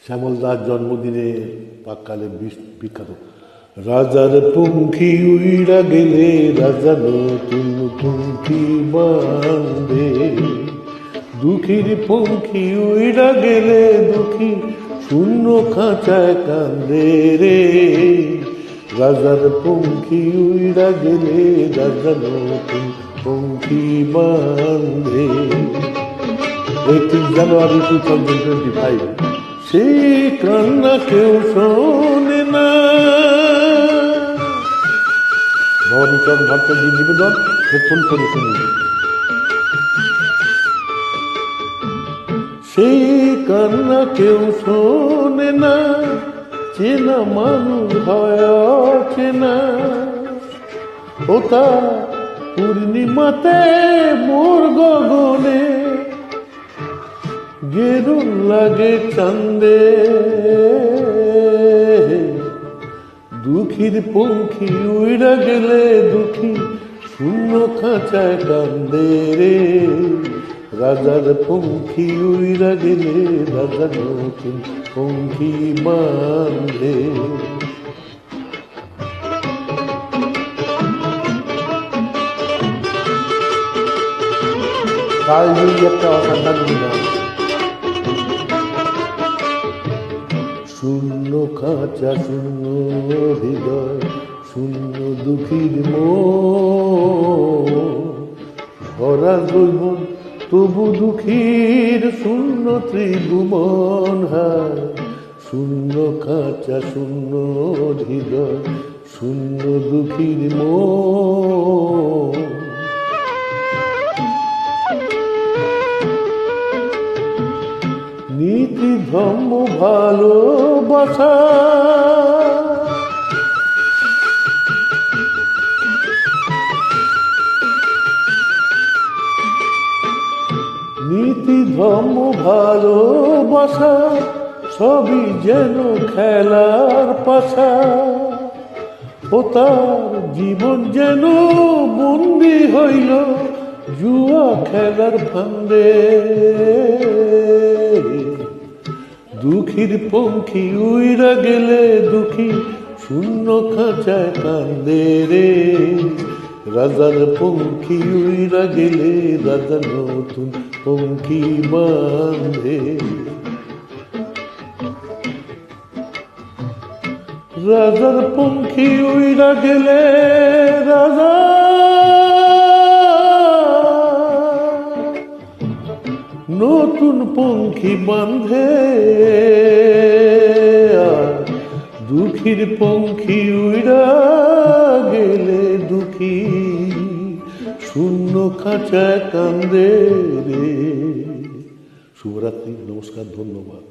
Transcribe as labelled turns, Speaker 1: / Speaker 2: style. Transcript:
Speaker 1: শ্যামল দাস জন্মদিনে পাককালে বিখ্যাত। রাজার পঙ্খী উইড়া গেলে রাজা নতুন পঙ্খী বাঁধে, দুঃখীর পঙ্খী উইড়া গেলে দুঃখী শূন্য খাঁচায় কান্দে রে। রাজার পঙ্খী উইড়া গেলে রাজা নতুন পঙ্খী বাঁধে। 31 জানুয়ারি 2025। সেই কান্না কেউ শোনে না। ভবানীচরণ ভট্টাচার্য নিবেদন, হেডফোন করে শুনুন। সেই কান্না কেউ শোনে না, চেনা মানুষ হয় অচেনা। ও তা পূর্ণিমাতে মোর গগনে গেরুন লাগে চাঁদে। দুঃখীর পঙ্খী উইড়া গেলে দুঃখী শূন্য খাঁচায় কান্দে রে। রাজার পঙ্খী উইড়া গেলে রাজা নতুন পঙ্খী বাঁধে। কালজয়ী একটা অসাধারণ গান। শূন্য খাঁচা শূন্য হৃদয় শূন্য দুঃখীর মন, ভরা যৌবন তবু দুঃখীর শূন্য ত্রিভুবন। হায় শূন্য খাঁচা শূন্য হৃদয় শূন্য দুঃখীর মন। নীতি ধর্ম ভালোবাসা নীতি ধর্ম ভালোবাসা সবই যেন খেলার পাশা। ও তার জীবন যেন বন্দী হইল জুয়া খেলার ফান্দে। দুঃখীর পঙ্খী উইড়া গেলে দুঃখী শূন্য খাঁচায় কান্দে রে। রাজার পঙ্খী উইড়া গেলে রাজা নতুন পঙ্খী বাঁধে। রাজার পঙ্খী উইড়া গেলে রাজা নতুন পঙ্খী বাঁধে। দুঃখীর পঙ্খী উইড়া গেলে দুঃখী শূন্য খাঁচায় কান্দে রে। শুভরাত্রি, নমস্কার, ধন্যবাদ।